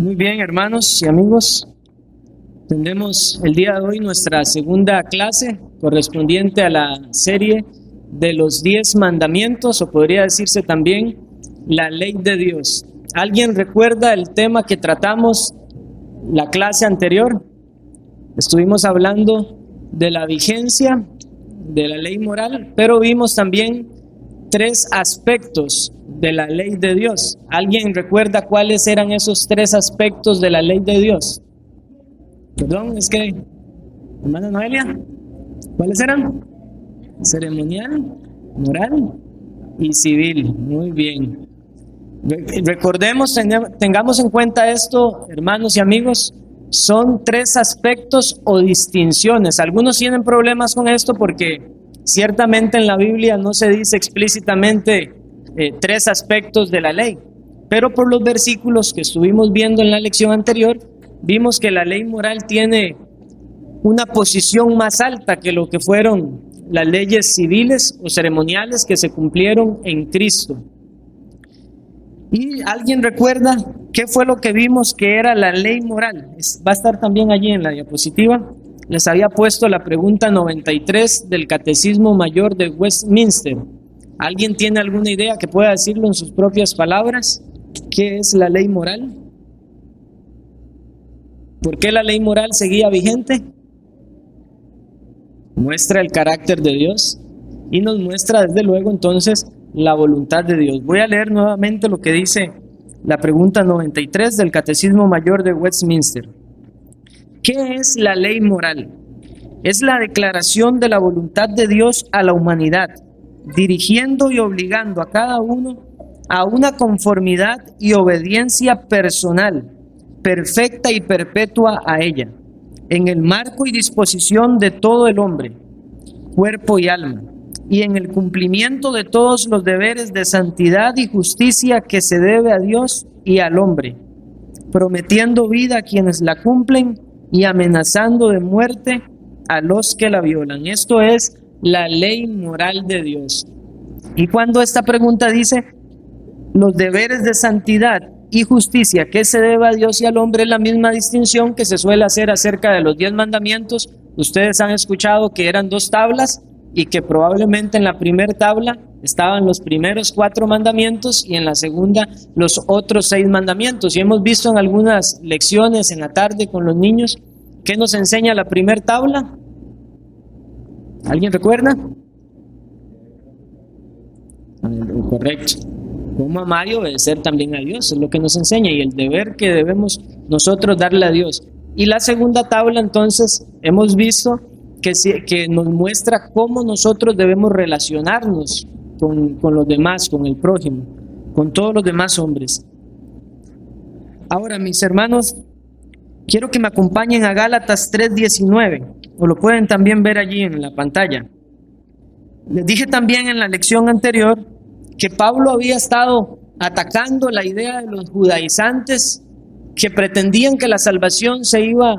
Muy bien, hermanos y amigos, tendremos el día de hoy nuestra segunda clase correspondiente a la serie de los 10 mandamientos, o podría decirse también la ley de Dios. ¿Alguien recuerda el tema que tratamos la clase anterior? Estuvimos hablando de la vigencia de la ley moral, pero vimos también 3 aspectos de la ley de Dios. ¿Alguien recuerda cuáles eran esos 3 aspectos de la ley de Dios? Perdón, es que, hermana Noelia, ¿cuáles eran? Ceremonial, moral y civil. Muy bien. Recordemos, tengamos en cuenta esto, hermanos y amigos, son 3 aspectos o distinciones. Algunos tienen problemas con esto porque ciertamente en la Biblia no se dice explícitamente 3 aspectos de la ley, pero por los versículos que estuvimos viendo en la lección anterior, vimos que la ley moral tiene una posición más alta que lo que fueron las leyes civiles o ceremoniales que se cumplieron en Cristo. ¿Y alguien recuerda qué fue lo que vimos que era la ley moral? Va a estar también allí en la diapositiva. Les había puesto la pregunta 93 del Catecismo Mayor de Westminster. ¿Alguien tiene alguna idea que pueda decirlo en sus propias palabras? ¿Qué es la ley moral? ¿Por qué la ley moral seguía vigente? Muestra el carácter de Dios y nos muestra desde luego entonces la voluntad de Dios. Voy a leer nuevamente lo que dice la pregunta 93 del Catecismo Mayor de Westminster. ¿Qué es la ley moral? Es la declaración de la voluntad de Dios a la humanidad, dirigiendo y obligando a cada uno a una conformidad y obediencia personal, perfecta y perpetua a ella, en el marco y disposición de todo el hombre, cuerpo y alma, y en el cumplimiento de todos los deberes de santidad y justicia que se debe a Dios y al hombre, prometiendo vida a quienes la cumplen y amenazando de muerte a los que la violan. Esto es la ley moral de Dios. Y cuando esta pregunta dice los deberes de santidad y justicia que se debe a Dios y al hombre, es la misma distinción que se suele hacer acerca de los 10 mandamientos. Ustedes han escuchado que eran 2 tablas y que probablemente en la primera tabla estaban los primeros 4 mandamientos y en la segunda los otros 6 mandamientos. Y hemos visto en algunas lecciones en la tarde con los niños ¿qué nos enseña la primera tabla? ¿Alguien recuerda? Correcto. Cómo amar y obedecer también a Dios, es lo que nos enseña, y el deber que debemos nosotros darle a Dios. Y la segunda tabla entonces hemos visto que nos muestra cómo nosotros debemos relacionarnos con los demás, con el prójimo, con todos los demás hombres. Ahora, mis hermanos, quiero que me acompañen a Gálatas 3:19, o lo pueden también ver allí en la pantalla. Les dije también en la lección anterior que Pablo había estado atacando la idea de los judaizantes que pretendían que la salvación se iba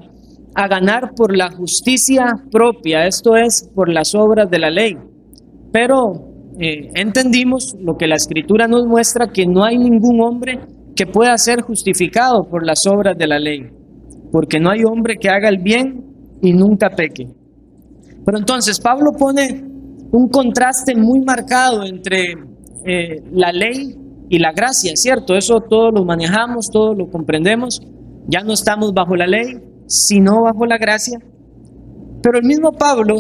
a ganar por la justicia propia, esto es, por las obras de la ley. Pero entendimos lo que la Escritura nos muestra, que no hay ningún hombre que pueda ser justificado por las obras de la ley, porque no hay hombre que haga el bien y nunca peque. Pero entonces Pablo pone un contraste muy marcado entre la ley y la gracia, ¿cierto? Eso todos lo manejamos, todos lo comprendemos. Ya no estamos bajo la ley, sino bajo la gracia. Pero el mismo Pablo,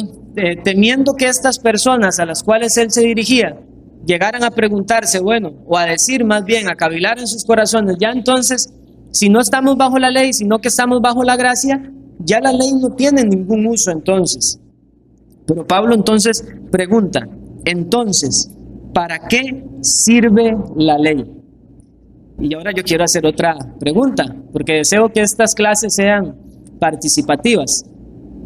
temiendo que estas personas a las cuales él se dirigía llegaran a preguntarse, bueno, o a decir más bien, a cavilar en sus corazones, ya entonces, si no estamos bajo la ley, sino que estamos bajo la gracia, ya la ley no tiene ningún uso entonces. Pero Pablo entonces pregunta, entonces, ¿para qué sirve la ley? Y ahora yo quiero hacer otra pregunta, porque deseo que estas clases sean participativas.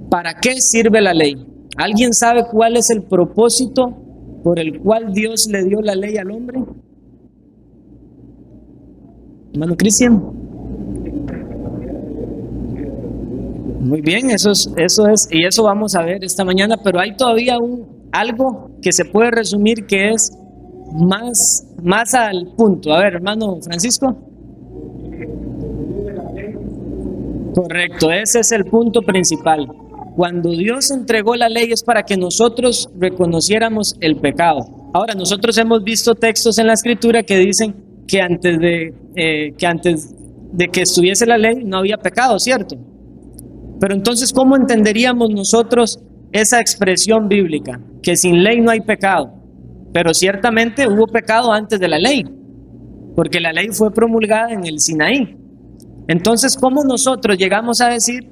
¿Para qué sirve la ley? ¿Alguien sabe cuál es el propósito por el cual Dios le dio la ley al hombre? Hermano Cristian. Muy bien, eso es, y eso vamos a ver esta mañana, pero hay todavía algo que se puede resumir que es más al punto. A ver, hermano Francisco. Correcto, ese es el punto principal. Cuando Dios entregó la ley es para que nosotros reconociéramos el pecado. Ahora, nosotros hemos visto textos en la Escritura que dicen que antes de que estuviese la ley no había pecado, ¿cierto? Pero entonces, ¿cómo entenderíamos nosotros esa expresión bíblica? Que sin ley no hay pecado. Pero ciertamente hubo pecado antes de la ley, porque la ley fue promulgada en el Sinaí. Entonces, ¿cómo nosotros llegamos a decir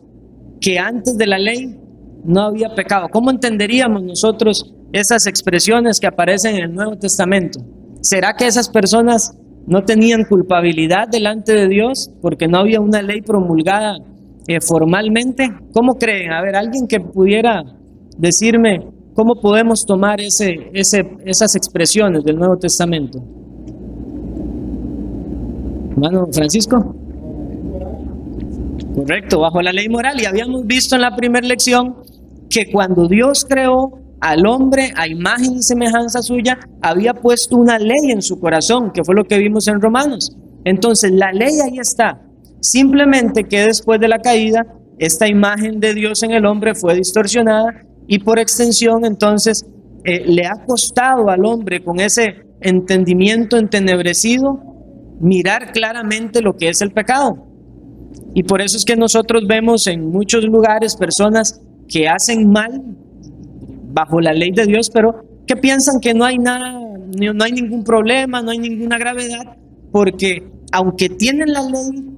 que antes de la ley no había pecado? ¿Cómo entenderíamos nosotros esas expresiones que aparecen en el Nuevo Testamento? ¿Será que esas personas no tenían culpabilidad delante de Dios porque no había una ley promulgada formalmente? ¿Cómo creen? A ver, alguien que pudiera decirme cómo podemos tomar esas expresiones del Nuevo Testamento. Hermano Francisco. Correcto, bajo la ley moral. Y habíamos visto en la primera lección que cuando Dios creó al hombre a imagen y semejanza suya, había puesto una ley en su corazón, que fue lo que vimos en Romanos. Entonces la ley ahí está. Simplemente que después de la caída, esta imagen de Dios en el hombre fue distorsionada y por extensión entonces le ha costado al hombre con ese entendimiento entenebrecido mirar claramente lo que es el pecado. Y por eso es que nosotros vemos en muchos lugares personas que hacen mal bajo la ley de Dios, pero que piensan que no hay nada, no hay ningún problema, no hay ninguna gravedad, porque aunque tienen la ley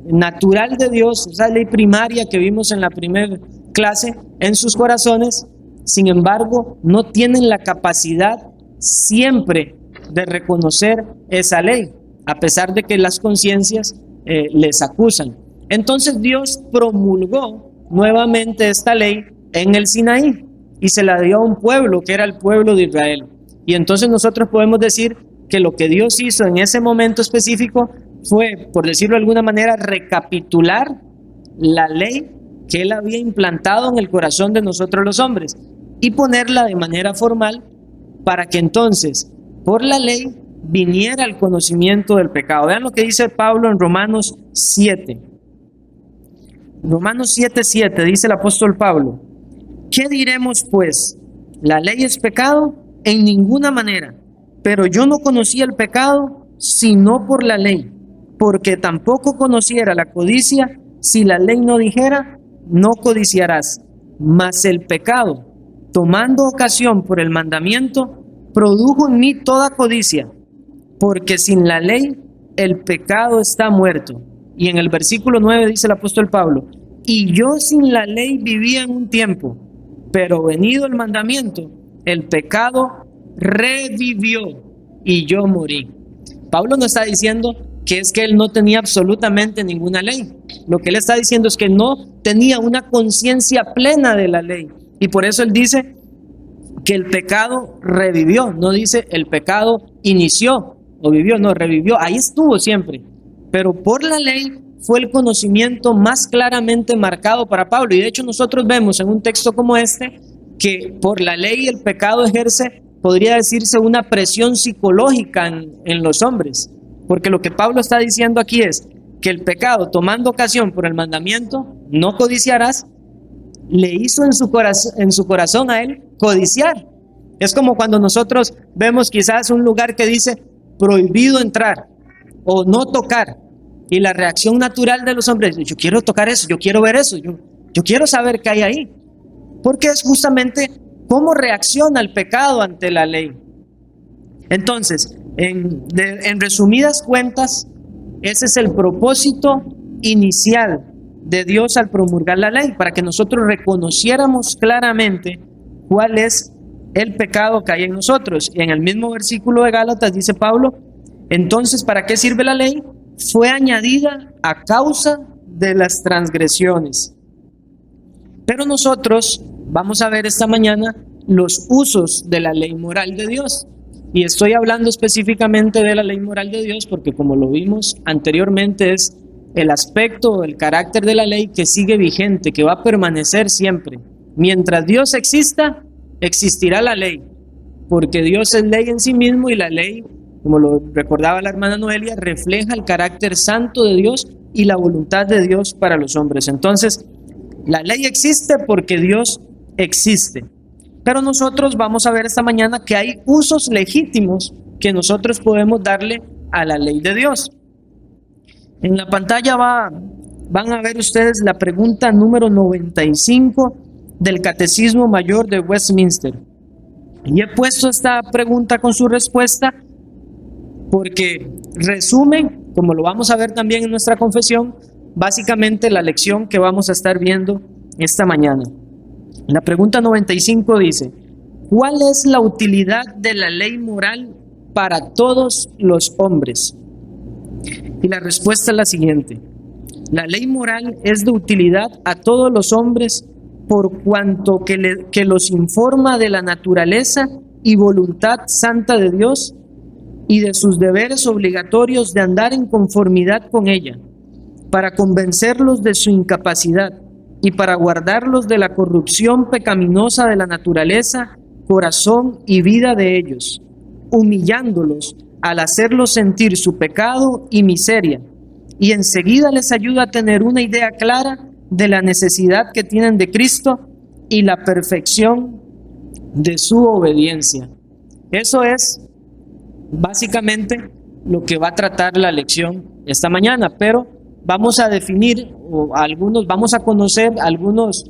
natural de Dios, esa ley primaria que vimos en la primera clase, en sus corazones, sin embargo, no tienen la capacidad siempre de reconocer esa ley, a pesar de que las conciencias les acusan. Entonces Dios promulgó nuevamente esta ley en el Sinaí y se la dio a un pueblo que era el pueblo de Israel. Y entonces nosotros podemos decir que lo que Dios hizo en ese momento específico fue, por decirlo de alguna manera, recapitular la ley que Él había implantado en el corazón de nosotros los hombres y ponerla de manera formal para que entonces, por la ley, viniera el conocimiento del pecado. Vean lo que dice Pablo en Romanos 7. Romanos 7:7 dice el apóstol Pablo: ¿qué diremos pues? ¿La ley es pecado? En ninguna manera. Pero yo no conocía el pecado sino por la ley, porque tampoco conociera la codicia si la ley no dijera: no codiciarás. Mas el pecado, tomando ocasión por el mandamiento, produjo en mí toda codicia, porque sin la ley el pecado está muerto. Y en el versículo 9 dice el apóstol Pablo: y yo sin la ley vivía en un tiempo, pero venido el mandamiento, el pecado revivió y yo morí. Pablo no está diciendo que es que él no tenía absolutamente ninguna ley. Lo que él está diciendo es que no tenía una conciencia plena de la ley. Y por eso él dice que el pecado revivió. No dice el pecado inició o vivió, no, revivió. Ahí estuvo siempre. Pero por la ley fue el conocimiento más claramente marcado para Pablo. Y de hecho nosotros vemos en un texto como este que por la ley el pecado ejerce, podría decirse, una presión psicológica en los hombres. Porque lo que Pablo está diciendo aquí es que el pecado, tomando ocasión por el mandamiento, no codiciarás, le hizo en su corazón a él codiciar. Es como cuando nosotros vemos quizás un lugar que dice prohibido entrar o no tocar. Y la reacción natural de los hombres: yo quiero tocar eso, yo quiero ver eso, yo quiero saber qué hay ahí. Porque es justamente cómo reacciona el pecado ante la ley. Entonces, en resumidas cuentas, ese es el propósito inicial de Dios al promulgar la ley, para que nosotros reconociéramos claramente cuál es el pecado que hay en nosotros. Y en el mismo versículo de Gálatas dice Pablo: entonces, ¿para qué sirve la ley? Fue añadida a causa de las transgresiones. Pero nosotros vamos a ver esta mañana los usos de la ley moral de Dios. Y estoy hablando específicamente de la ley moral de Dios porque, como lo vimos anteriormente, es el aspecto, el carácter de la ley que sigue vigente, que va a permanecer siempre. Mientras Dios exista, existirá la ley, porque Dios es ley en sí mismo y la ley, como lo recordaba la hermana Noelia, refleja el carácter santo de Dios y la voluntad de Dios para los hombres. Entonces, la ley existe porque Dios existe. Pero nosotros vamos a ver esta mañana que hay usos legítimos que nosotros podemos darle a la ley de Dios. En la pantalla van a ver ustedes la pregunta número 95 del Catecismo Mayor de Westminster. Y he puesto esta pregunta con su respuesta porque resume, como lo vamos a ver también en nuestra confesión, básicamente la lección que vamos a estar viendo esta mañana. La pregunta 95 dice: ¿cuál es la utilidad de la ley moral para todos los hombres? Y la respuesta es la siguiente: la ley moral es de utilidad a todos los hombres por cuanto que los informa de la naturaleza y voluntad santa de Dios y de sus deberes obligatorios de andar en conformidad con ella, para convencerlos de su incapacidad y para guardarlos de la corrupción pecaminosa de la naturaleza, corazón y vida de ellos, humillándolos al hacerlos sentir su pecado y miseria, y enseguida les ayuda a tener una idea clara de la necesidad que tienen de Cristo y la perfección de su obediencia. Eso es básicamente lo que va a tratar la lección esta mañana, pero vamos a definir vamos a conocer algunos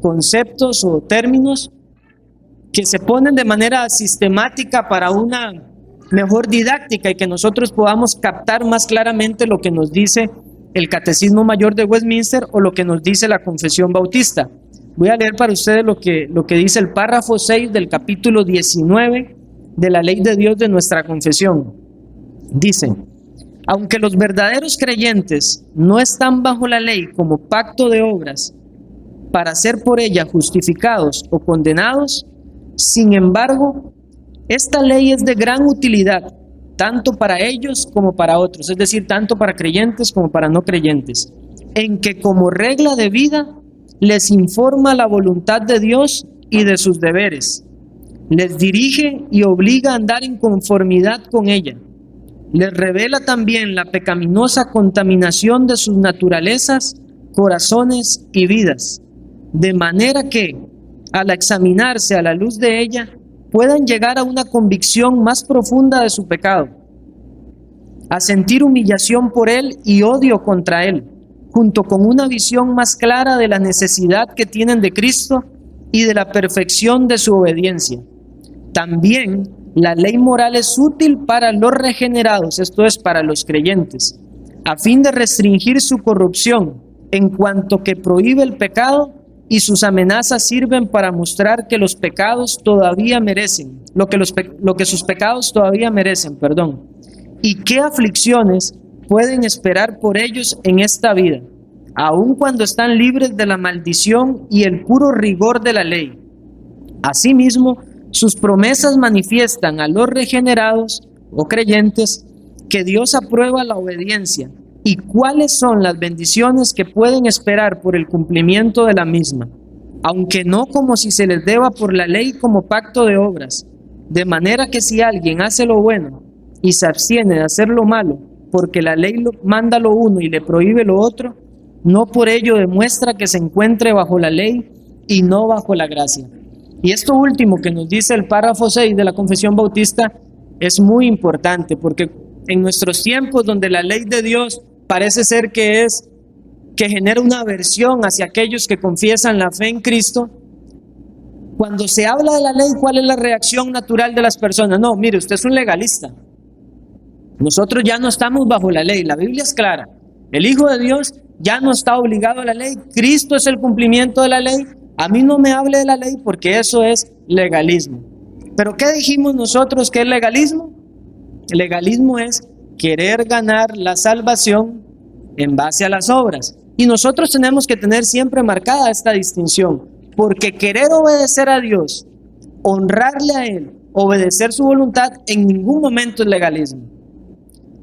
conceptos o términos que se ponen de manera sistemática para una mejor didáctica y que nosotros podamos captar más claramente lo que nos dice el Catecismo Mayor de Westminster o lo que nos dice la Confesión Bautista. Voy a leer para ustedes lo que dice el párrafo 6 del capítulo 19 de la Ley de Dios de nuestra confesión. Dice: aunque los verdaderos creyentes no están bajo la ley como pacto de obras para ser por ella justificados o condenados, sin embargo, esta ley es de gran utilidad, tanto para ellos como para otros, es decir, tanto para creyentes como para no creyentes, en que como regla de vida les informa la voluntad de Dios y de sus deberes, les dirige y obliga a andar en conformidad con ella, les revela también la pecaminosa contaminación de sus naturalezas, corazones y vidas, de manera que, al examinarse a la luz de ella, puedan llegar a una convicción más profunda de su pecado, a sentir humillación por él y odio contra él, junto con una visión más clara de la necesidad que tienen de Cristo y de la perfección de su obediencia. También la ley moral es útil para los regenerados, esto es, para los creyentes, a fin de restringir su corrupción, en cuanto que prohíbe el pecado, y sus amenazas sirven para mostrar que los pecados todavía merecen, lo que sus pecados todavía merecen, y qué aflicciones pueden esperar por ellos en esta vida, aun cuando están libres de la maldición y el puro rigor de la ley. Asimismo, sus promesas manifiestan a los regenerados o creyentes que Dios aprueba la obediencia y cuáles son las bendiciones que pueden esperar por el cumplimiento de la misma, aunque no como si se les deba por la ley como pacto de obras, de manera que si alguien hace lo bueno y se abstiene de hacer lo malo, porque la ley manda lo uno y le prohíbe lo otro, no por ello demuestra que se encuentre bajo la ley y no bajo la gracia. Y esto último que nos dice el párrafo 6 de la Confesión Bautista es muy importante, porque en nuestros tiempos donde la ley de Dios parece ser que genera una aversión hacia aquellos que confiesan la fe en Cristo, cuando se habla de la ley, ¿cuál es la reacción natural de las personas? No, mire, usted es un legalista. Nosotros ya no estamos bajo la ley, la Biblia es clara. El Hijo de Dios ya no está obligado a la ley, Cristo es el cumplimiento de la ley. A mí no me hable de la ley porque eso es legalismo. ¿Pero qué dijimos nosotros que es legalismo? Legalismo es querer ganar la salvación en base a las obras. Y nosotros tenemos que tener siempre marcada esta distinción, porque querer obedecer a Dios, honrarle a Él, obedecer su voluntad, en ningún momento es legalismo.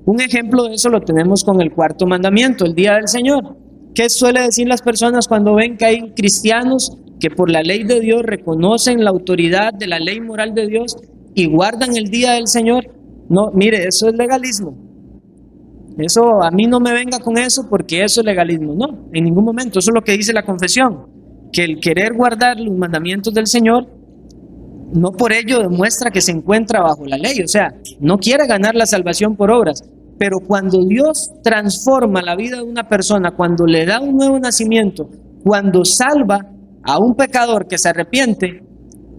Un ejemplo de eso lo tenemos con el cuarto mandamiento, el día del Señor. ¿Qué suele decir las personas cuando ven que hay cristianos que por la ley de Dios reconocen la autoridad de la ley moral de Dios y guardan el día del Señor? No, mire, eso es legalismo. Eso, a mí no me venga con eso porque eso es legalismo. No, en ningún momento. Eso es lo que dice la confesión, que el querer guardar los mandamientos del Señor no por ello demuestra que se encuentra bajo la ley. O sea, no quiere ganar la salvación por obras. Pero cuando Dios transforma la vida de una persona, cuando le da un nuevo nacimiento, cuando salva a un pecador que se arrepiente,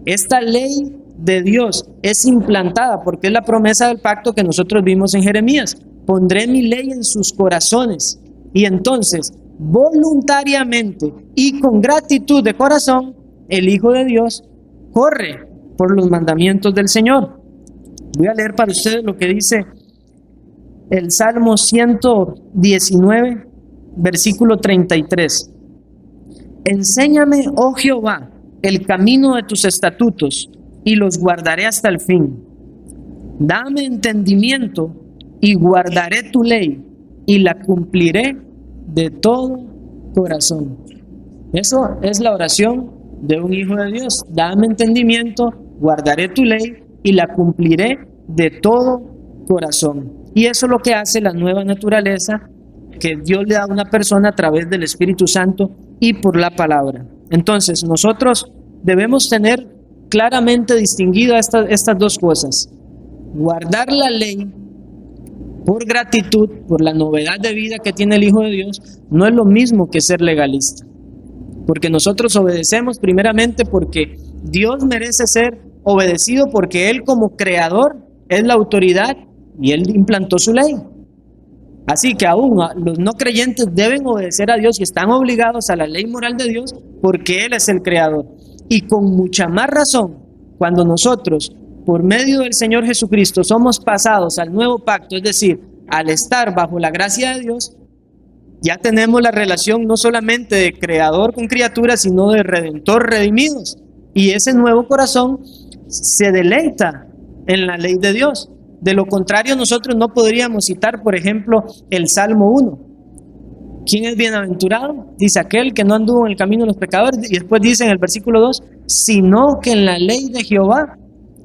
esta ley de Dios es implantada, porque es la promesa del pacto que nosotros vimos en Jeremías. Pondré mi ley en sus corazones. Y entonces, voluntariamente y con gratitud de corazón, el Hijo de Dios corre por los mandamientos del Señor. Voy a leer para ustedes lo que dice el Salmo 119, versículo 33. Enséñame, oh Jehová, el camino de tus estatutos, y los guardaré hasta el fin. Dame entendimiento, y guardaré tu ley, y la cumpliré de todo corazón. Eso es la oración de un hijo de Dios. Dame entendimiento, guardaré tu ley, y la cumpliré de todo corazón. Y eso es lo que hace la nueva naturaleza que Dios le da a una persona a través del Espíritu Santo y por la palabra. Entonces, nosotros debemos tener claramente distinguidas estas dos cosas. Guardar la ley por gratitud, por la novedad de vida que tiene el Hijo de Dios, no es lo mismo que ser legalista. Porque nosotros obedecemos primeramente porque Dios merece ser obedecido, porque Él como creador es la autoridad y Él implantó su ley. Así que aún los no creyentes deben obedecer a Dios y están obligados a la ley moral de Dios porque Él es el creador. Y con mucha más razón, cuando nosotros, por medio del Señor Jesucristo, somos pasados al nuevo pacto, es decir, al estar bajo la gracia de Dios, ya tenemos la relación no solamente de creador con criatura, sino de redentor redimidos. Y ese nuevo corazón se deleita en la ley de Dios. De lo contrario, nosotros no podríamos citar, por ejemplo, el Salmo 1. ¿Quién es bienaventurado? Dice aquel que no anduvo en el camino de los pecadores. Y después dice en el versículo 2, sino que en la ley de Jehová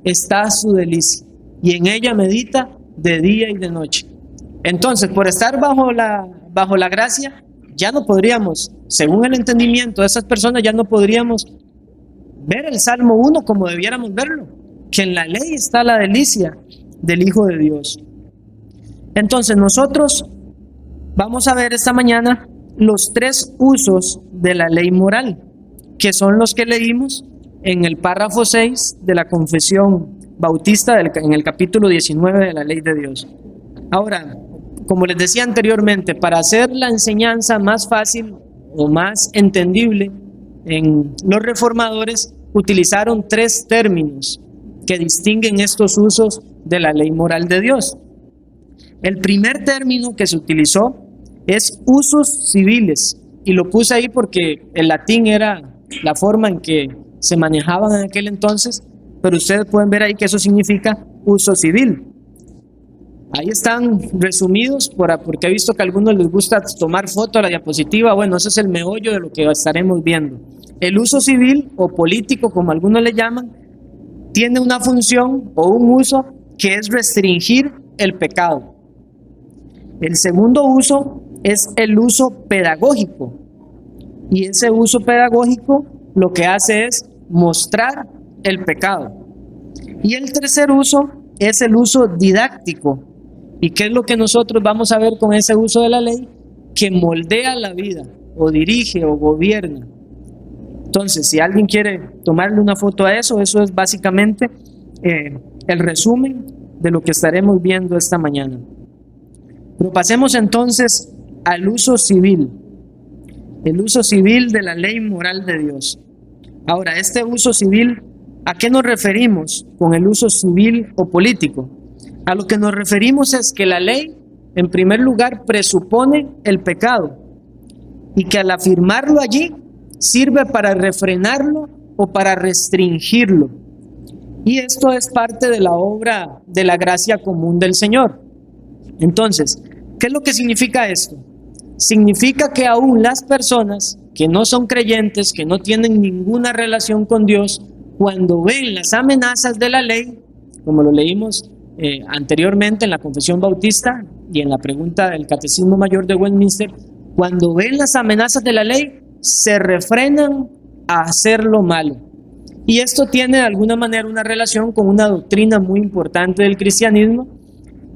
está su delicia, y en ella medita de día y de noche. Entonces, por estar bajo la gracia, ya no podríamos, según el entendimiento de esas personas, ya no podríamos ver el Salmo 1 como debiéramos verlo, que en la ley está la delicia del Hijo de Dios. Entonces nosotros vamos a ver esta mañana los tres usos de la ley moral, que son los que leímos en el párrafo 6 de la Confesión Bautista en el capítulo 19 de la ley de Dios. Ahora, como les decía anteriormente, para hacer la enseñanza más fácil o más entendible, los reformadores utilizaron tres términos que distinguen estos usos de la ley moral de Dios. El primer término que se utilizó es usos civiles, y lo puse ahí porque el latín era la forma en que se manejaban en aquel entonces, pero ustedes pueden ver ahí que eso significa uso civil. Ahí están resumidos, porque he visto que a algunos les gusta tomar foto a la diapositiva. Bueno, ese es el meollo de lo que estaremos viendo. El uso civil o político, como algunos le llaman, tiene una función o un uso que es restringir el pecado. El segundo uso es el uso pedagógico, y ese uso pedagógico lo que hace es mostrar el pecado. Y el tercer uso es el uso didáctico. ¿Y qué es lo que nosotros vamos a ver con ese uso de la ley? Que moldea la vida, o dirige, o gobierna. Entonces, si alguien quiere tomarle una foto a eso, eso es básicamente el resumen de lo que estaremos viendo esta mañana. Pero pasemos entonces al uso civil, el uso civil de la ley moral de Dios. Ahora, este uso civil, ¿a qué nos referimos con el uso civil o político? A lo que nos referimos es que la ley, en primer lugar, presupone el pecado, y que al afirmarlo allí, sirve para refrenarlo o para restringirlo. Y esto es parte de la obra de la gracia común del Señor. Entonces, ¿qué es lo que significa esto? Significa que aún las personas que no son creyentes, que no tienen ninguna relación con Dios, cuando ven las amenazas de la ley, como lo leímos anteriormente en la Confesión Bautista y en la pregunta del Catecismo Mayor de Westminster, cuando ven las amenazas de la ley, se refrenan a hacer lo malo. Y esto tiene de alguna manera una relación con una doctrina muy importante del cristianismo,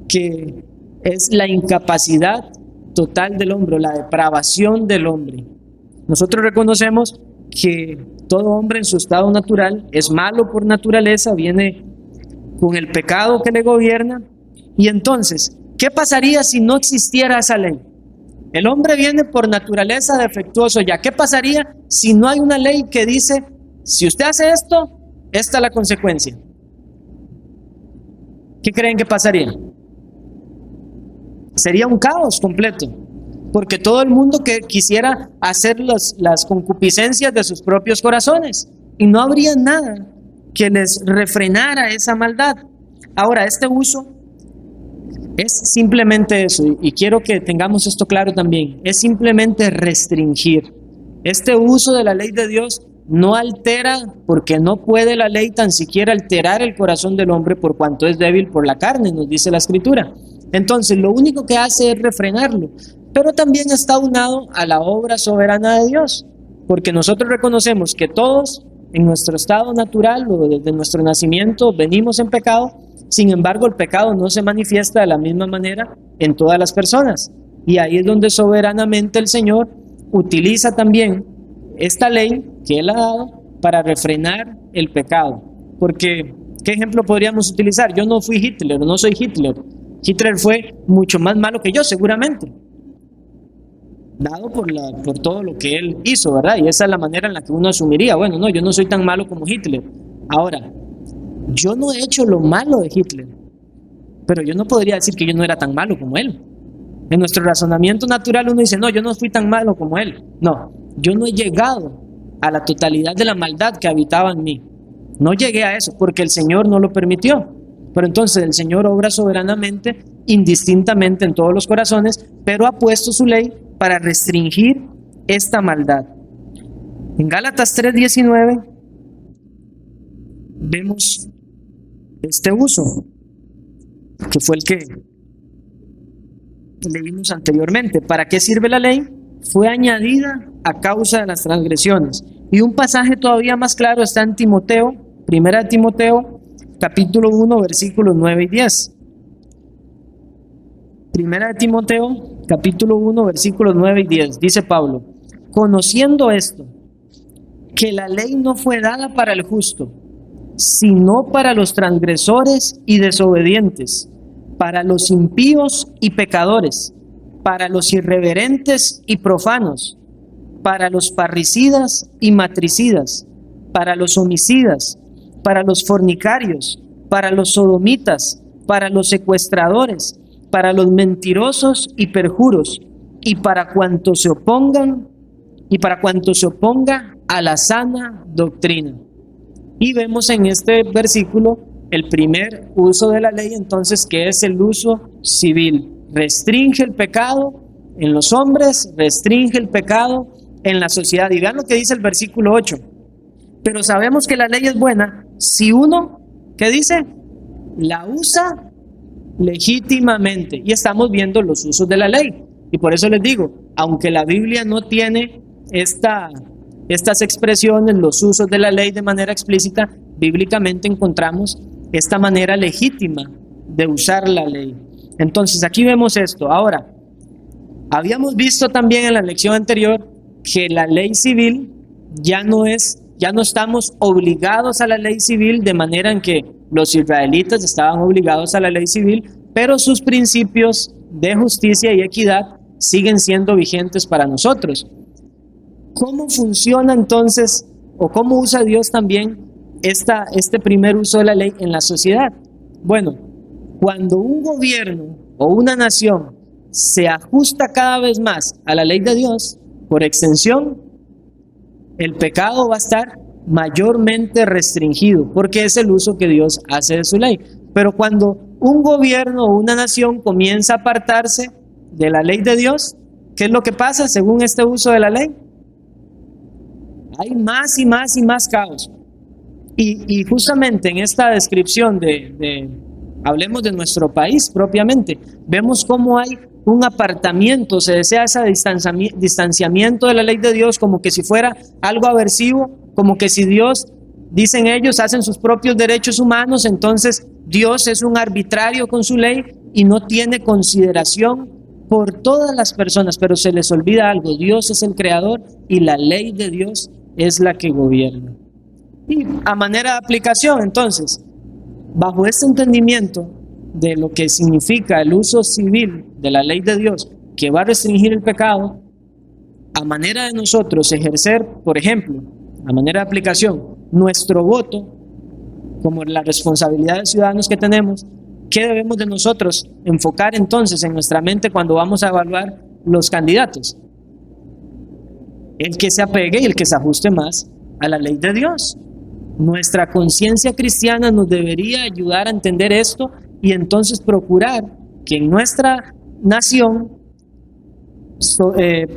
que es la incapacidad total del hombre, la depravación del hombre. Nosotros reconocemos que todo hombre en su estado natural es malo por naturaleza, viene con el pecado que le gobierna. Y entonces, ¿qué pasaría si no existiera esa ley? El hombre viene por naturaleza defectuoso ya. ¿Qué pasaría si no hay una ley que dice, si usted hace esto, esta es la consecuencia? ¿Qué creen que pasaría? Sería un caos completo, porque todo el mundo que quisiera hacer las concupiscencias de sus propios corazones, y no habría nada que les refrenara esa maldad. Ahora, este uso es simplemente eso, y quiero que tengamos esto claro también, es simplemente restringir. Este uso de la ley de Dios no altera, porque no puede la ley tan siquiera alterar el corazón del hombre por cuanto es débil por la carne, nos dice la Escritura. Entonces, lo único que hace es refrenarlo, pero también está aunado a la obra soberana de Dios, porque nosotros reconocemos que todos en nuestro estado natural o desde nuestro nacimiento venimos en pecado. Sin embargo, el pecado no se manifiesta de la misma manera en todas las personas, y ahí es donde soberanamente el Señor utiliza también esta ley que Él ha dado para refrenar el pecado. Porque, ¿qué ejemplo podríamos utilizar? Yo no fui Hitler, no soy Hitler. Hitler fue mucho más malo que yo, seguramente, dado por todo lo que él hizo, ¿verdad? Y esa es la manera en la que uno asumiría, bueno, no, yo no soy tan malo como Hitler. Ahora, yo no he hecho lo malo de Hitler, pero yo no podría decir que yo no era tan malo como él. En nuestro razonamiento natural uno dice, no, yo no fui tan malo como él. No, yo no he llegado a la totalidad de la maldad que habitaba en mí. No llegué a eso porque el Señor no lo permitió. Pero entonces el Señor obra soberanamente, indistintamente en todos los corazones, pero ha puesto su ley para restringir esta maldad. En Gálatas 3:19 vemos este uso, que fue el que leímos anteriormente. ¿Para qué sirve la ley? Fue añadida a causa de las transgresiones. Y un pasaje todavía más claro está en Timoteo, 1 Timoteo, capítulo 1, versículos 9 y 10. 1 Timoteo, capítulo 1, versículos 9 y 10. Dice Pablo, conociendo esto, que la ley no fue dada para el justo, sino para los transgresores y desobedientes, para los impíos y pecadores, para los irreverentes y profanos, para los parricidas y matricidas, para los homicidas, para los fornicarios, para los sodomitas, para los secuestradores, para los mentirosos y perjuros, y para cuantos se opongan, a la sana doctrina. Y vemos en este versículo el primer uso de la ley, entonces, que es el uso civil. Restringe el pecado en los hombres, restringe el pecado en la sociedad. Y vean lo que dice el versículo 8. Pero sabemos que la ley es buena si uno, ¿qué dice? La usa legítimamente. Y estamos viendo los usos de la ley. Y por eso les digo, aunque la Biblia no tiene estas expresiones, los usos de la ley de manera explícita, bíblicamente encontramos esta manera legítima de usar la ley. Entonces aquí vemos esto. Ahora, habíamos visto también en la lección anterior que la ley civil ya no estamos obligados a la ley civil de manera en que los israelitas estaban obligados a la ley civil, pero sus principios de justicia y equidad siguen siendo vigentes para nosotros. ¿Cómo funciona entonces, o cómo usa Dios también este primer uso de la ley en la sociedad? Bueno, cuando un gobierno o una nación se ajusta cada vez más a la ley de Dios, por extensión, el pecado va a estar mayormente restringido, porque es el uso que Dios hace de su ley. Pero cuando un gobierno o una nación comienza a apartarse de la ley de Dios, ¿qué es lo que pasa según este uso de la ley? Hay más y más y más caos. Y justamente en esta descripción de Hablemos de nuestro país propiamente. Vemos cómo hay un apartamiento, se desea ese distanciamiento de la ley de Dios como que si fuera algo aversivo, como que si Dios, dicen ellos, hacen sus propios derechos humanos, entonces Dios es un arbitrario con su ley y no tiene consideración por todas las personas, pero se les olvida algo: Dios es el creador y la ley de Dios es la que gobierna. Y a manera de aplicación, entonces, bajo este entendimiento de lo que significa el uso civil de la ley de Dios, que va a restringir el pecado, a manera de nosotros ejercer, por ejemplo, a manera de aplicación, nuestro voto, como la responsabilidad de ciudadanos que tenemos, ¿qué debemos de nosotros enfocar entonces en nuestra mente cuando vamos a evaluar los candidatos? El que se apegue y el que se ajuste más a la ley de Dios. Nuestra conciencia cristiana nos debería ayudar a entender esto y entonces procurar que en nuestra nación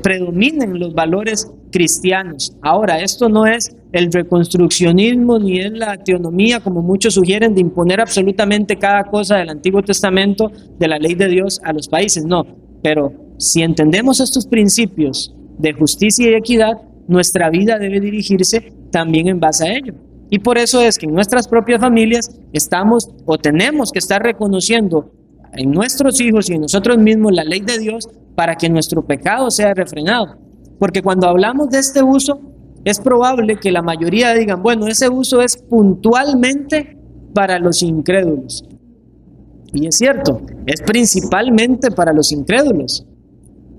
predominen los valores cristianos. Ahora, esto no es el reconstruccionismo ni es la teonomía, como muchos sugieren, de imponer absolutamente cada cosa del Antiguo Testamento, de la ley de Dios a los países. No, pero si entendemos estos principios de justicia y equidad, nuestra vida debe dirigirse también en base a ello. Y por eso es que en nuestras propias familias estamos o tenemos que estar reconociendo en nuestros hijos y en nosotros mismos la ley de Dios para que nuestro pecado sea refrenado. Porque cuando hablamos de este uso, es probable que la mayoría digan, bueno, ese uso es puntualmente para los incrédulos. Y es cierto, es principalmente para los incrédulos,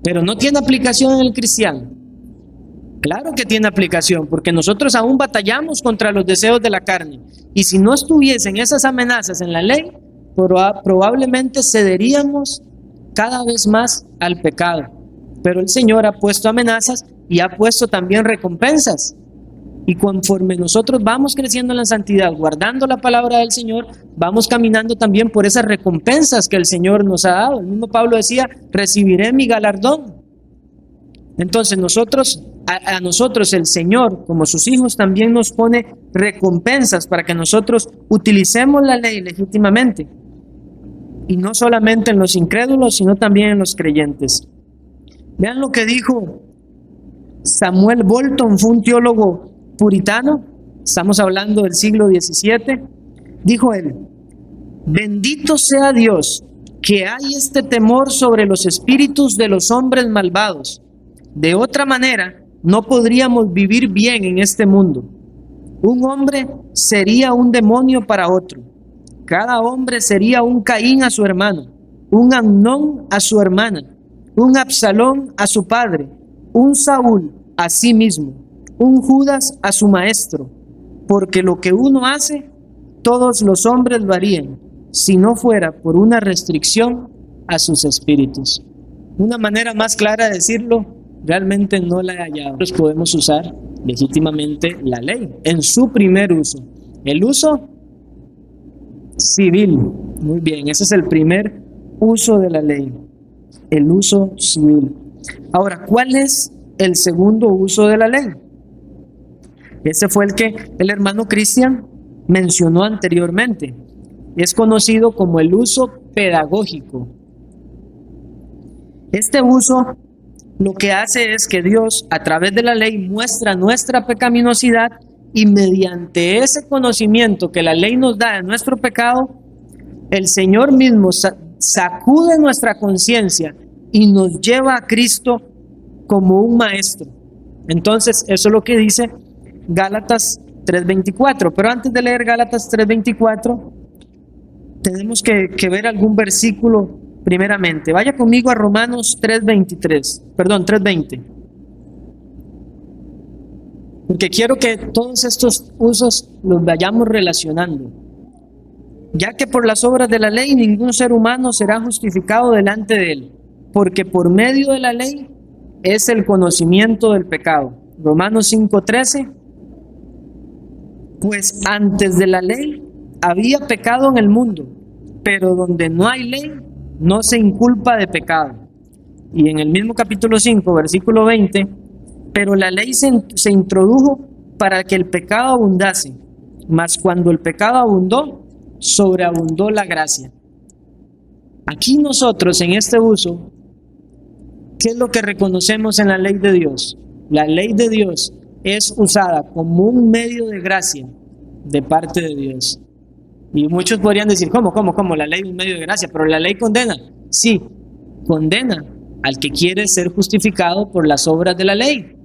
pero no tiene aplicación en el cristiano. Claro que tiene aplicación, porque nosotros aún batallamos contra los deseos de la carne. Y si no estuviesen esas amenazas en la ley, probablemente cederíamos cada vez más al pecado. Pero el Señor ha puesto amenazas y ha puesto también recompensas. Y conforme nosotros vamos creciendo en la santidad, guardando la palabra del Señor, vamos caminando también por esas recompensas que el Señor nos ha dado. El mismo Pablo decía, recibiré mi galardón. Entonces a nosotros el Señor, como sus hijos, también nos pone recompensas para que nosotros utilicemos la ley legítimamente. Y no solamente en los incrédulos, sino también en los creyentes. Vean lo que dijo Samuel Bolton, fue un teólogo puritano, estamos hablando del siglo XVII. Dijo él, bendito sea Dios que hay este temor sobre los espíritus de los hombres malvados. De otra manera, no podríamos vivir bien en este mundo. Un hombre sería un demonio para otro. Cada hombre sería un Caín a su hermano, un Amnón a su hermana, un Absalón a su padre, un Saúl a sí mismo, un Judas a su maestro. Porque lo que uno hace, todos los hombres lo harían, si no fuera por una restricción a sus espíritus. Una manera más clara de decirlo, realmente no la he hallado. Nosotros podemos usar legítimamente la ley en su primer uso. El uso civil. Muy bien, ese es el primer uso de la ley. El uso civil. Ahora, ¿cuál es el segundo uso de la ley? Ese fue el que el hermano Cristian mencionó anteriormente. Es conocido como el uso pedagógico. Este uso lo que hace es que Dios, a través de la ley, muestra nuestra pecaminosidad y mediante ese conocimiento que la ley nos da de nuestro pecado, el Señor mismo sacude nuestra conciencia y nos lleva a Cristo como un maestro. Entonces, eso es lo que dice Gálatas 3:24. Pero antes de leer Gálatas 3:24, tenemos que ver algún versículo primeramente. Vaya conmigo a Romanos 3:20. Porque quiero que todos estos usos los vayamos relacionando. Ya que por las obras de la ley ningún ser humano será justificado delante de él, porque por medio de la ley es el conocimiento del pecado. Romanos 5:13. Pues antes de la ley había pecado en el mundo, pero donde no hay ley, no se inculpa de pecado. Y en el mismo capítulo 5, versículo 20, pero la ley se introdujo para que el pecado abundase, mas cuando el pecado abundó, sobreabundó la gracia. Aquí nosotros en este uso, ¿qué es lo que reconocemos en la ley de Dios? La ley de Dios es usada como un medio de gracia de parte de Dios. Y muchos podrían decir, ¿cómo? La ley es un medio de gracia, pero la ley condena. Sí, condena al que quiere ser justificado por las obras de la ley.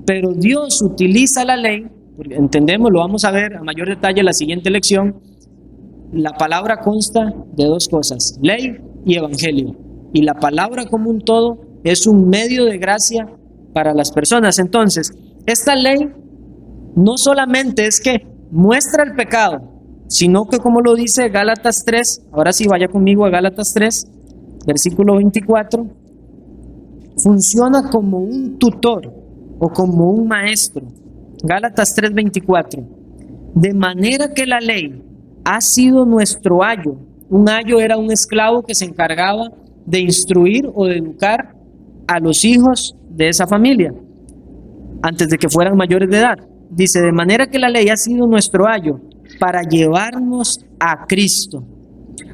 Pero Dios utiliza la ley, porque entendemos, lo vamos a ver a mayor detalle en la siguiente lección. La palabra consta de dos cosas, ley y evangelio. Y la palabra como un todo es un medio de gracia para las personas. Entonces, esta ley no solamente es que muestra el pecado, sino que, como lo dice Gálatas 3, ahora sí vaya conmigo a Gálatas 3, versículo 24, funciona como un tutor o como un maestro. Gálatas 3:24, de manera que la ley ha sido nuestro ayo. Un ayo era un esclavo que se encargaba de instruir o de educar a los hijos de esa familia antes de que fueran mayores de edad. Dice, de manera que la ley ha sido nuestro ayo para llevarnos a Cristo,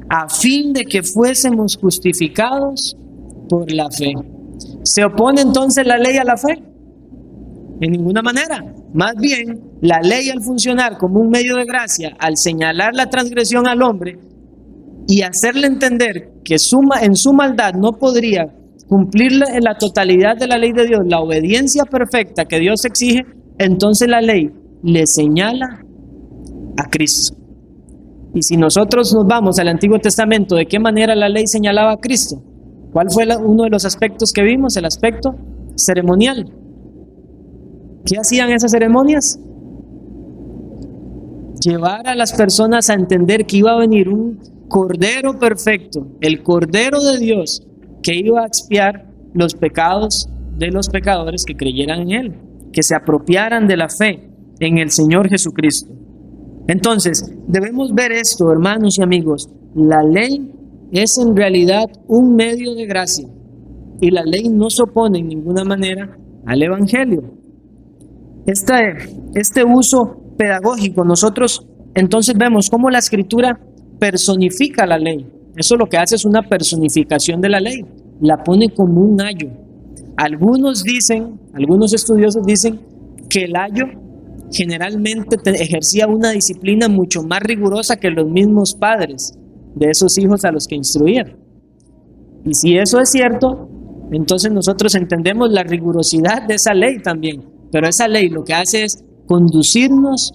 a fin de que fuésemos justificados por la fe. ¿Se opone entonces la ley a la fe? En ninguna manera. Más bien, la ley, al funcionar como un medio de gracia, al señalar la transgresión al hombre y hacerle entender que en su maldad no podría cumplir en la totalidad de la ley de Dios, la obediencia perfecta que Dios exige, entonces la ley le señala a Cristo. Y si nosotros nos vamos al Antiguo Testamento, ¿de qué manera la ley señalaba a Cristo? ¿Cuál fue uno de los aspectos que vimos? El aspecto ceremonial. ¿Qué hacían esas ceremonias? Llevar a las personas a entender que iba a venir un Cordero perfecto, el Cordero de Dios, que iba a expiar los pecados de los pecadores que creyeran en Él, que se apropiaran de la fe en el Señor Jesucristo. Entonces, debemos ver esto, hermanos y amigos. La ley es en realidad un medio de gracia y la ley no se opone en ninguna manera al Evangelio. Este uso pedagógico, nosotros entonces vemos cómo la Escritura personifica la ley. Eso lo que hace es una personificación de la ley, la pone como un ayo. Algunos estudiosos dicen que el ayo generalmente ejercía una disciplina mucho más rigurosa que los mismos padres de esos hijos a los que instruían. Y si eso es cierto, entonces nosotros entendemos la rigurosidad de esa ley también. Pero esa ley lo que hace es conducirnos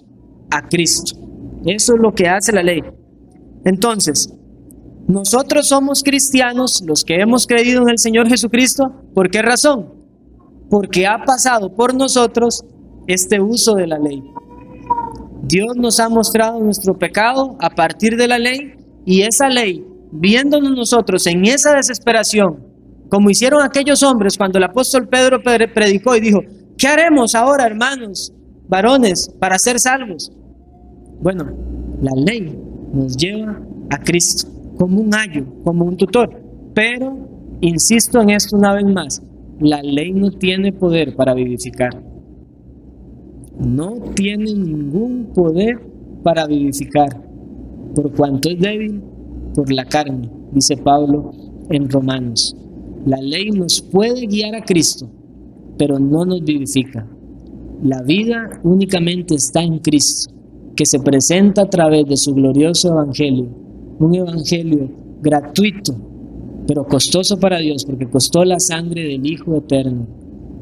a Cristo. Eso es lo que hace la ley. Entonces, nosotros somos cristianos, los que hemos creído en el Señor Jesucristo. ¿Por qué razón? Porque ha pasado por nosotros este uso de la ley. Dios nos ha mostrado nuestro pecado a partir de la ley, y esa ley, viéndonos nosotros en esa desesperación, como hicieron aquellos hombres cuando el apóstol Pedro predicó y dijo, ¿qué haremos ahora, hermanos, varones, para ser salvos? Bueno, la ley nos lleva a Cristo como un ayo, como un tutor. Pero, insisto en esto una vez más, la ley no tiene poder para vivificar. No tiene ningún poder para vivificar, por cuanto es débil por la carne, dice Pablo en Romanos. La ley nos puede guiar a Cristo, pero no nos vivifica. La vida únicamente está en Cristo, que se presenta a través de su glorioso evangelio, un evangelio gratuito, pero costoso para Dios, porque costó la sangre del Hijo eterno.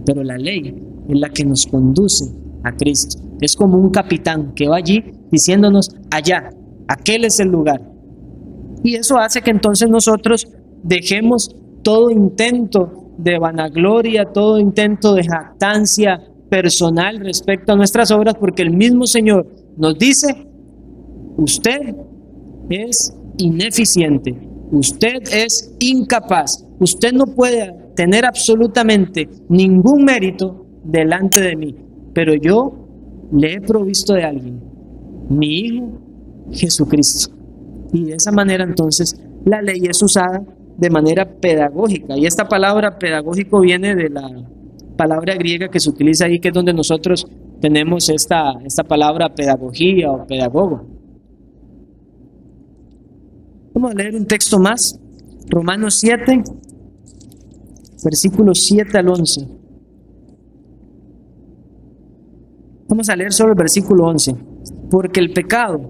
Pero la ley es la que nos conduce a Cristo. Es como un capitán que va allí diciéndonos, allá, aquel es el lugar. Y eso hace que entonces nosotros dejemos todo intento de vanagloria, todo intento de jactancia personal respecto a nuestras obras, porque el mismo Señor nos dice, usted es ineficiente, usted es incapaz, usted no puede tener absolutamente ningún mérito delante de mí, pero yo le he provisto de alguien, mi Hijo Jesucristo. Y de esa manera entonces la ley es usada de manera pedagógica, y esta palabra pedagógico viene de la palabra griega que se utiliza ahí, que es donde nosotros tenemos esta palabra pedagogía o pedagogo. Vamos a leer un texto más. Romanos 7, versículos 7 al 11. Vamos a leer solo el versículo 11. Porque el pecado,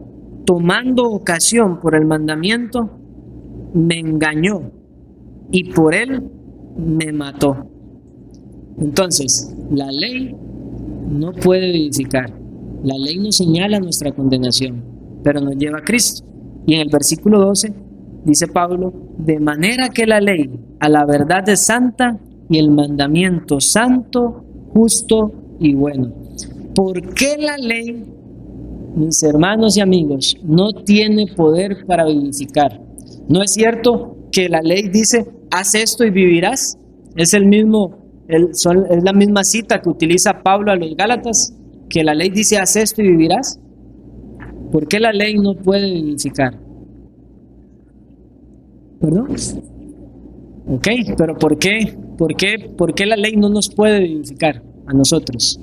tomando ocasión por el mandamiento, me engañó y por él me mató. Entonces, la ley no puede vivificar. La ley nos señala nuestra condenación, pero nos lleva a Cristo. Y en el versículo 12 dice Pablo, de manera que la ley a la verdad es santa y el mandamiento santo, justo y bueno. ¿Por qué la ley, mis hermanos y amigos, no tiene poder para vivificar? ¿No es cierto que la ley dice, haz esto y vivirás? Es la misma cita que utiliza Pablo a los Gálatas, que la ley dice, haz esto y vivirás. ¿Por qué la ley no puede vivificar? ¿Perdón? Ok, pero ¿por qué la ley no nos puede vivificar a nosotros?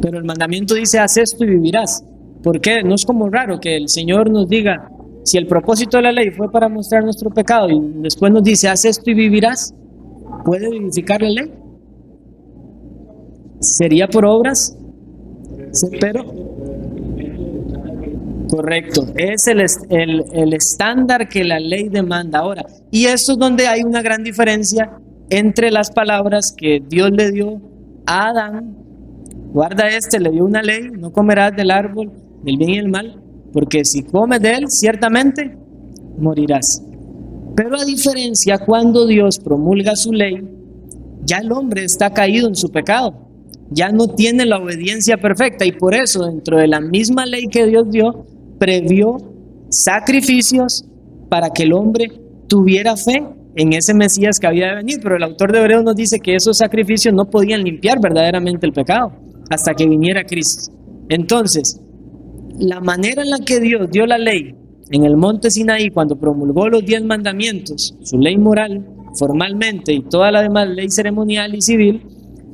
Pero el mandamiento dice, haz esto y vivirás. ¿Por qué? No es como raro que el Señor nos diga, si el propósito de la ley fue para mostrar nuestro pecado y después nos dice, haz esto y vivirás, ¿puede vivificar la ley? ¿Sería por obras? Pero correcto, es el estándar que la ley demanda ahora. Y eso es donde hay una gran diferencia entre las palabras que Dios le dio a Adán. Guarda le dio una ley, no comerás del árbol del bien y el mal, porque si comes de él, ciertamente morirás. Pero a diferencia, cuando Dios promulga su ley, ya el hombre está caído en su pecado, ya no tiene la obediencia perfecta, y por eso dentro de la misma ley que Dios dio, previó sacrificios para que el hombre tuviera fe en ese Mesías que había de venir. Pero el autor de Hebreos nos dice que esos sacrificios no podían limpiar verdaderamente el pecado hasta que viniera Cristo. Entonces, la manera en la que Dios dio la ley en el monte Sinaí, cuando promulgó los 10 mandamientos, su ley moral formalmente y toda la demás ley ceremonial y civil,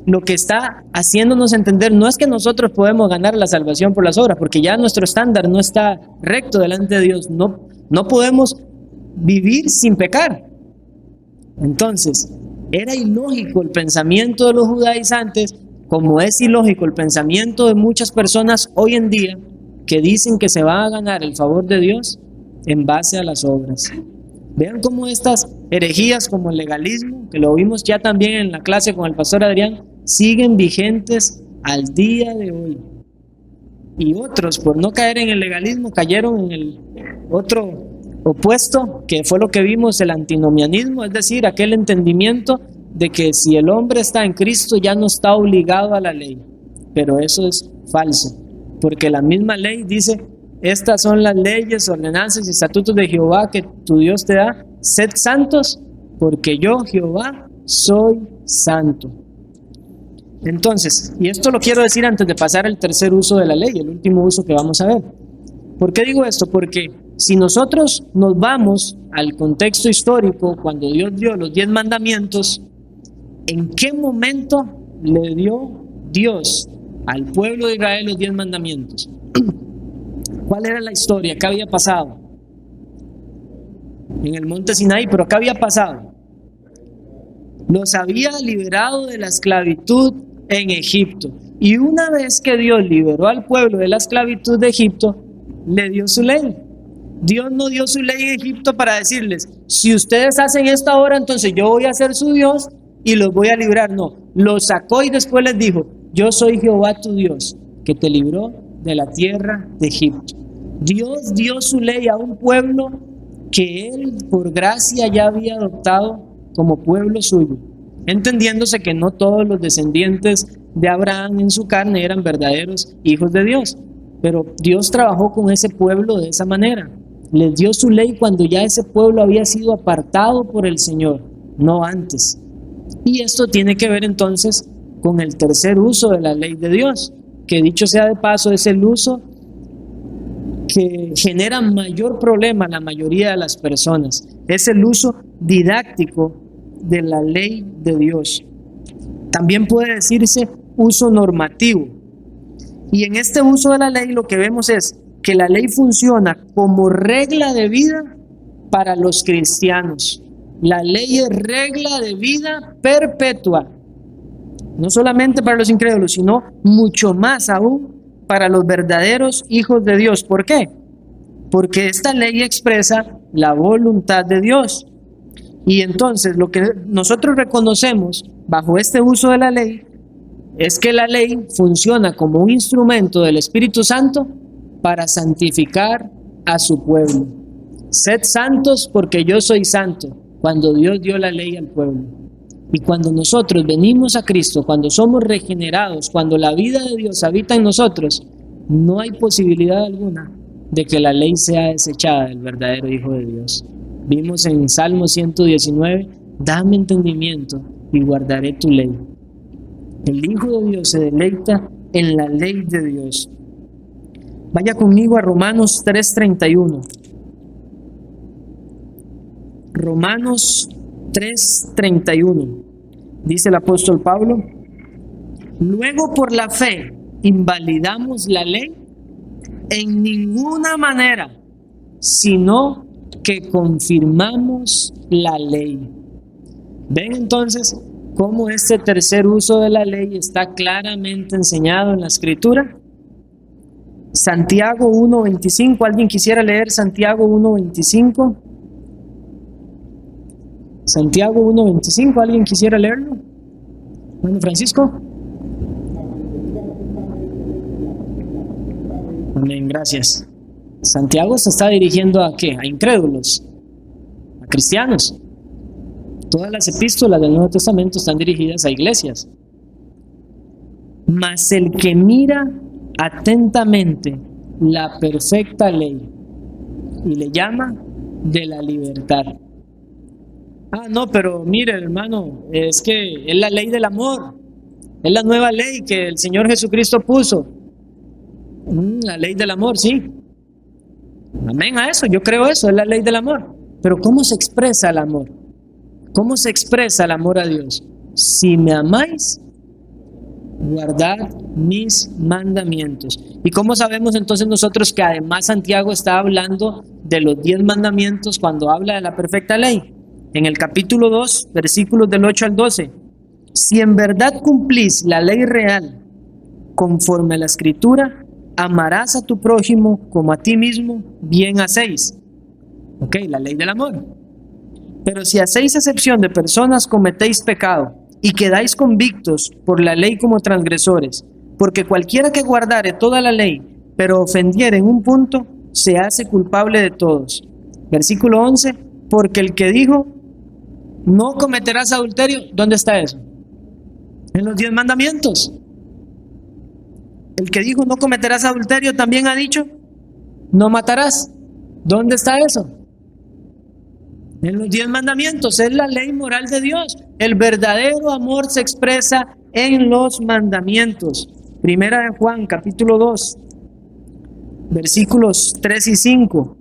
lo que está haciéndonos entender no es que nosotros podemos ganar la salvación por las obras, porque ya nuestro estándar no está recto delante de Dios, no podemos vivir sin pecar. Entonces, era ilógico el pensamiento de los judaizantes, como es ilógico el pensamiento de muchas personas hoy en día que dicen que se va a ganar el favor de Dios en base a las obras. Vean cómo estas herejías como el legalismo, que lo vimos ya también en la clase con el pastor Adrián, siguen vigentes al día de hoy. Y otros, por no caer en el legalismo, cayeron en el otro opuesto, que fue lo que vimos, el antinomianismo, es decir, aquel entendimiento de que si el hombre está en Cristo ya no está obligado a la ley. Pero eso es falso, porque la misma ley dice, estas son las leyes, ordenanzas y estatutos de Jehová que tu Dios te da, sed santos, porque yo, Jehová, soy santo. Entonces, y esto lo quiero decir antes de pasar al tercer uso de la ley, el último uso que vamos a ver. ¿Por qué digo esto? Porque si nosotros nos vamos al contexto histórico, cuando Dios dio los 10 mandamientos, ¿en qué momento le dio Dios al pueblo de Israel los 10 mandamientos? ¿Cuál era la historia? ¿Qué había pasado? En el monte Sinaí, pero ¿qué había pasado? Los había liberado de la esclavitud en Egipto. Y una vez que Dios liberó al pueblo de la esclavitud de Egipto, le dio su ley. Dios no dio su ley en Egipto para decirles, si ustedes hacen esto ahora, entonces yo voy a ser su Dios y los voy a librar. No, los sacó y después les dijo, yo soy Jehová tu Dios, que te libró de la tierra de Egipto. Dios dio su ley a un pueblo que Él por gracia ya había adoptado como pueblo suyo, entendiéndose que no todos los descendientes de Abraham en su carne eran verdaderos hijos de Dios, pero Dios trabajó con ese pueblo de esa manera. Les dio su ley cuando ya ese pueblo había sido apartado por el Señor, no antes. Y esto tiene que ver entonces con el tercer uso de la ley de Dios, que dicho sea de paso es el uso que genera mayor problema a la mayoría de las personas. Es el uso didáctico de la ley de Dios. También puede decirse uso normativo. Y en este uso de la ley lo que vemos es que la ley funciona como regla de vida para los cristianos. La ley es regla de vida perpetua. No solamente para los incrédulos, sino mucho más aún para los verdaderos hijos de Dios. ¿Por qué? Porque esta ley expresa la voluntad de Dios. Y entonces lo que nosotros reconocemos bajo este uso de la ley es que la ley funciona como un instrumento del Espíritu Santo para santificar a su pueblo. Sed santos porque yo soy santo, cuando Dios dio la ley al pueblo. Y cuando nosotros venimos a Cristo, cuando somos regenerados, cuando la vida de Dios habita en nosotros, no hay posibilidad alguna de que la ley sea desechada del verdadero Hijo de Dios. Vimos en Salmo 119, dame entendimiento y guardaré tu ley. El Hijo de Dios se deleita en la ley de Dios. Vaya conmigo a Romanos 3:31. Romanos 3:31. Dice el apóstol Pablo: luego por la fe invalidamos la ley en ninguna manera, sino que confirmamos la ley. ¿Ven entonces cómo este tercer uso de la ley está claramente enseñado en la Escritura? Santiago 1:25, ¿alguien quisiera leer Santiago 1:25? Santiago 1:25, ¿alguien quisiera leerlo? Bueno, Francisco. Amén, gracias. Santiago se está dirigiendo ¿a qué? A incrédulos, a cristianos. Todas las epístolas del Nuevo Testamento están dirigidas a iglesias. Mas el que mira atentamente la perfecta ley y le llama de la libertad. Ah, no, pero mire, hermano, es que es la ley del amor. Es la nueva ley que el Señor Jesucristo puso. La ley del amor, sí. Amén a eso, yo creo eso, es la ley del amor. Pero ¿cómo se expresa el amor? ¿Cómo se expresa el amor a Dios? Si me amáis, guardad mis mandamientos. ¿Y cómo sabemos entonces nosotros que además Santiago está hablando de los 10 mandamientos cuando habla de la perfecta ley? En el capítulo 2, versículos del 8 al 12. Si en verdad cumplís la ley real conforme a la Escritura, amarás a tu prójimo como a ti mismo, bien hacéis. Ok, la ley del amor. Pero si hacéis excepción de personas, cometéis pecado y quedáis convictos por la ley como transgresores, porque cualquiera que guardare toda la ley, pero ofendiere en un punto, se hace culpable de todos. Versículo 11, porque el que dijo, no cometerás adulterio, ¿dónde está eso? En los 10 mandamientos. El que dijo, no cometerás adulterio, también ha dicho, no matarás. ¿Dónde está eso? En los 10 mandamientos, es la ley moral de Dios. El verdadero amor se expresa en los mandamientos. Primera de Juan, capítulo 2, versículos 3 y 5.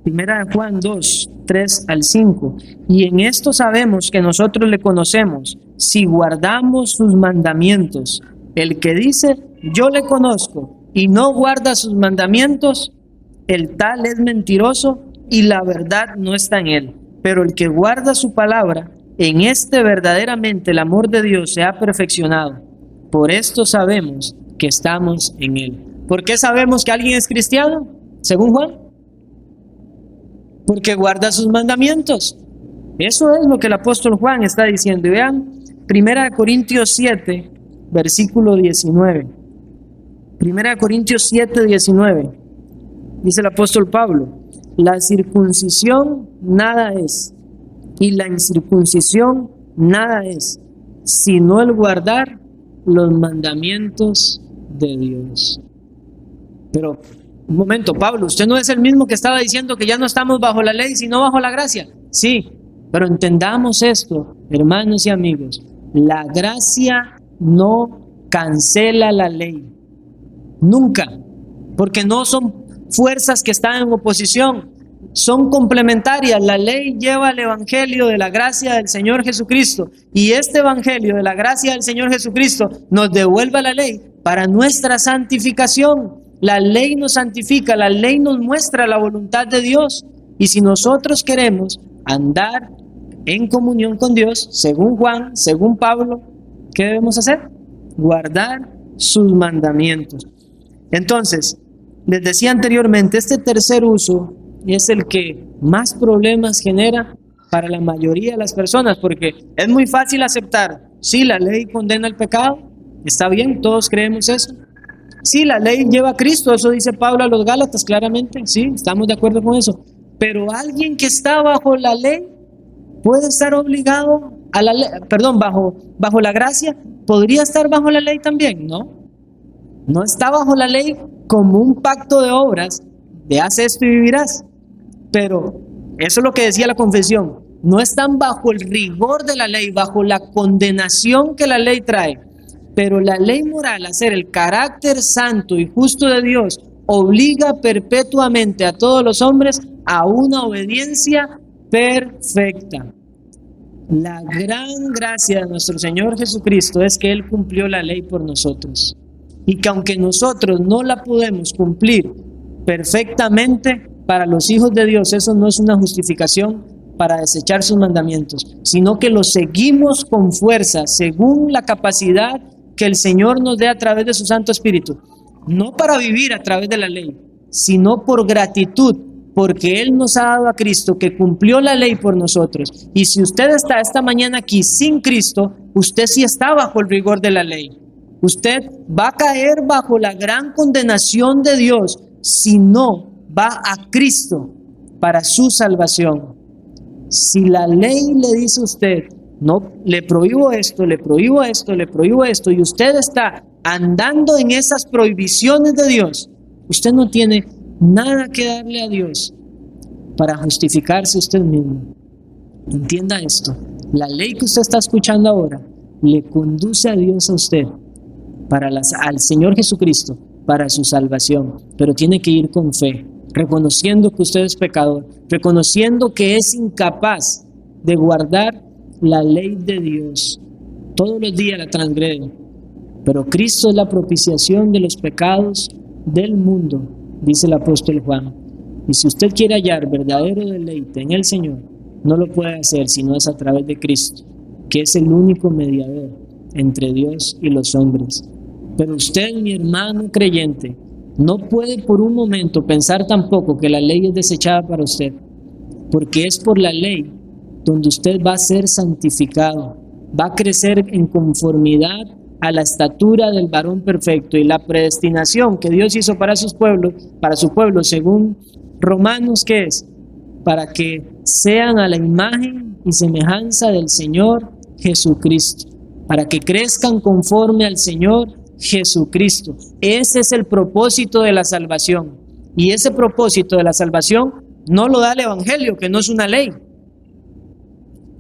Primera de Juan 2, 3 al 5. Y en esto sabemos que nosotros le conocemos, si guardamos sus mandamientos. El que dice, yo le conozco, y no guarda sus mandamientos, el tal es mentiroso, y la verdad no está en él. Pero el que guarda su palabra, en este verdaderamente el amor de Dios se ha perfeccionado. Por esto sabemos que estamos en él. ¿Por qué sabemos que alguien es cristiano? Según Juan. Porque guarda sus mandamientos. Eso es lo que el apóstol Juan está diciendo. Y vean, 1 Corintios 7, versículo 19. 1 Corintios 7, 19. Dice el apóstol Pablo, la circuncisión nada es, y la incircuncisión nada es, sino el guardar los mandamientos de Dios. Pero, un momento, Pablo, usted no es el mismo que estaba diciendo que ya no estamos bajo la ley, sino bajo la gracia. Sí, pero entendamos esto, hermanos y amigos, la gracia no cancela la ley, nunca, porque no son fuerzas que están en oposición. son complementarias. La ley lleva al evangelio de la gracia del Señor Jesucristo, y este evangelio de la gracia del Señor Jesucristo nos devuelve a la ley para nuestra santificación. La ley nos santifica, la ley nos muestra la voluntad de Dios, y si nosotros queremos andar en comunión con Dios, según Juan, según Pablo, ¿qué debemos hacer? Guardar sus mandamientos. Entonces, les decía anteriormente, este tercer uso es el que más problemas genera para la mayoría de las personas, porque es muy fácil aceptar, sí, la ley condena el pecado, está bien, todos creemos eso. Sí, la ley lleva a Cristo, eso dice Pablo a los Gálatas claramente, sí, estamos de acuerdo con eso. Pero alguien que está bajo la ley puede estar obligado a la ley, perdón, bajo la gracia, ¿podría estar bajo la ley también? No está bajo la ley como un pacto de obras, de haz esto y vivirás. Pero eso es lo que decía la confesión, no están bajo el rigor de la ley, bajo la condenación que la ley trae. Pero la ley moral, a ser el carácter santo y justo de Dios, obliga perpetuamente a todos los hombres a una obediencia perfecta. La gran gracia de nuestro Señor Jesucristo es que Él cumplió la ley por nosotros, y que aunque nosotros no la podemos cumplir perfectamente, para los hijos de Dios eso no es una justificación para desechar sus mandamientos, sino que los seguimos con fuerza, según la capacidad que el Señor nos dé a través de su Santo Espíritu, no para vivir a través de la ley, sino por gratitud, porque Él nos ha dado a Cristo, que cumplió la ley por nosotros. Y si usted está esta mañana aquí sin Cristo, usted sí está bajo el rigor de la ley. Usted va a caer bajo la gran condenación de Dios si no va a Cristo para su salvación. Si la ley le dice a usted, no, le prohíbo esto, le prohíbo esto, le prohíbo esto, y usted está andando en esas prohibiciones de Dios, usted no tiene nada que darle a Dios para justificarse usted mismo. Entienda esto, la ley que usted está escuchando ahora le conduce a Dios a usted, al Señor Jesucristo, para su salvación, pero tiene que ir con fe, reconociendo que usted es pecador, reconociendo que es incapaz de guardar la ley de Dios. Todos los días la transgrede, pero Cristo es la propiciación de los pecados del mundo, dice el apóstol Juan. Y si usted quiere hallar verdadero deleite en el Señor, no lo puede hacer si no es a través de Cristo, que es el único mediador entre Dios y los hombres. Pero usted, mi hermano creyente, no puede por un momento pensar tampoco que la ley es desechada para usted, porque es por la ley donde usted va a ser santificado, va a crecer en conformidad a la estatura del varón perfecto, y la predestinación que Dios hizo para sus pueblos, para su pueblo, según Romanos, ¿qué es? Para que sean a la imagen y semejanza del Señor Jesucristo, para que crezcan conforme al Señor Jesucristo. Ese es el propósito de la salvación, y ese propósito de la salvación no lo da el Evangelio, que no es una ley,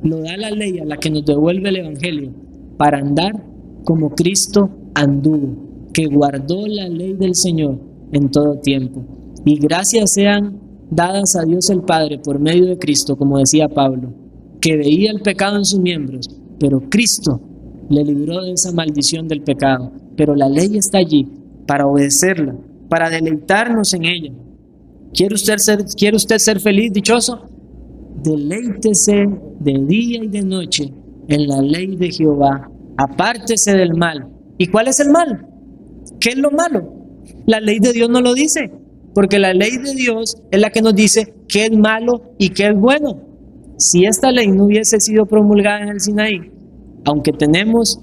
lo da la ley a la que nos devuelve el Evangelio, para andar como Cristo anduvo, que guardó la ley del Señor en todo tiempo. Y gracias sean dadas a Dios el Padre por medio de Cristo, como decía Pablo, que veía el pecado en sus miembros, pero Cristo le libró de esa maldición del pecado. Pero la ley está allí para obedecerla, para deleitarnos en ella. ¿Quiere usted ser feliz, dichoso? Deleítese de día y de noche en la ley de Jehová. Apártese del mal. ¿Y cuál es el mal? ¿Qué es lo malo? La ley de Dios no lo dice, porque la ley de Dios es la que nos dice qué es malo y qué es bueno. Si esta ley no hubiese sido promulgada en el Sinaí, aunque tenemos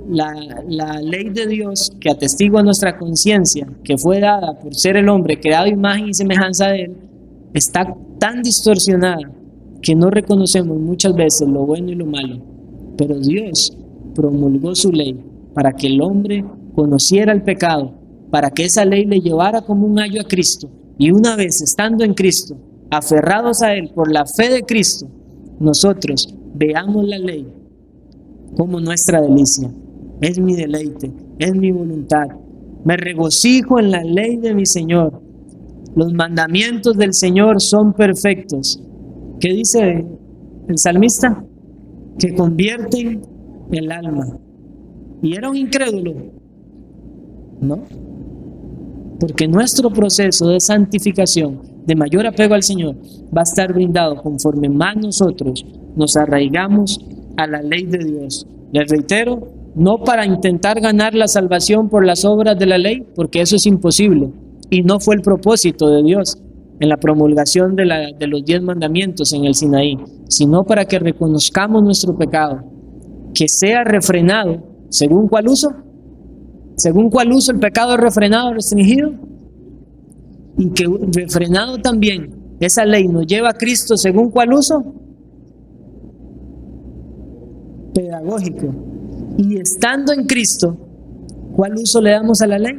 la ley de Dios que atestigua nuestra conciencia, que fue dada por ser el hombre creado a imagen y semejanza de Él, está tan distorsionada que no reconocemos muchas veces lo bueno y lo malo. Pero Dios promulgó su ley para que el hombre conociera el pecado, para que esa ley le llevara como un ayo a Cristo, y una vez estando en Cristo, aferrados a Él por la fe de Cristo, nosotros veamos la ley como nuestra delicia. Es mi deleite, es mi voluntad. Me regocijo en la ley de mi Señor. Los mandamientos del Señor son perfectos. ¿Qué dice el salmista? Que convierten el alma. ¿Y era un incrédulo? No. Porque nuestro proceso de santificación, de mayor apego al Señor, va a estar brindado conforme más nosotros nos arraigamos a la ley de Dios. Les reitero, no para intentar ganar la salvación por las obras de la ley, porque eso es imposible, y no fue el propósito de Dios en la promulgación de los 10 mandamientos en el Sinaí, sino para que reconozcamos nuestro pecado, que sea refrenado. ¿Según cuál uso? ¿Según cuál uso el pecado es refrenado, restringido? Y que refrenado también esa ley nos lleva a Cristo, ¿según cuál uso? Pedagógico. Y estando en Cristo, ¿cuál uso le damos a la ley?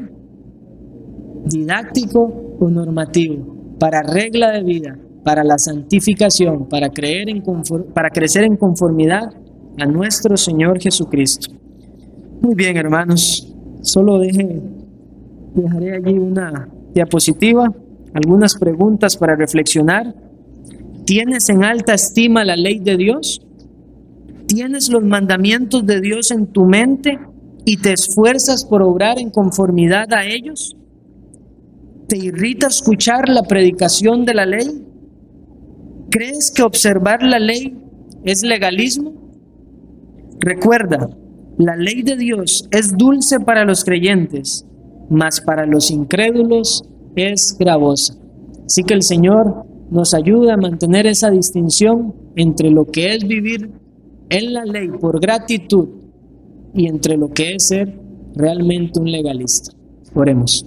Didáctico o normativo, para regla de vida, para la santificación, para crecer en conformidad a nuestro Señor Jesucristo. Muy bien, hermanos, solo dejaré allí una diapositiva, algunas preguntas para reflexionar. ¿Tienes en alta estima la ley de Dios? ¿Tienes los mandamientos de Dios en tu mente y te esfuerzas por obrar en conformidad a ellos? ¿Te irrita escuchar la predicación de la ley? ¿Crees que observar la ley es legalismo? Recuerda, la ley de Dios es dulce para los creyentes, mas para los incrédulos es gravosa. Así que el Señor nos ayuda a mantener esa distinción entre lo que es vivir en la ley por gratitud y entre lo que es ser realmente un legalista. Oremos.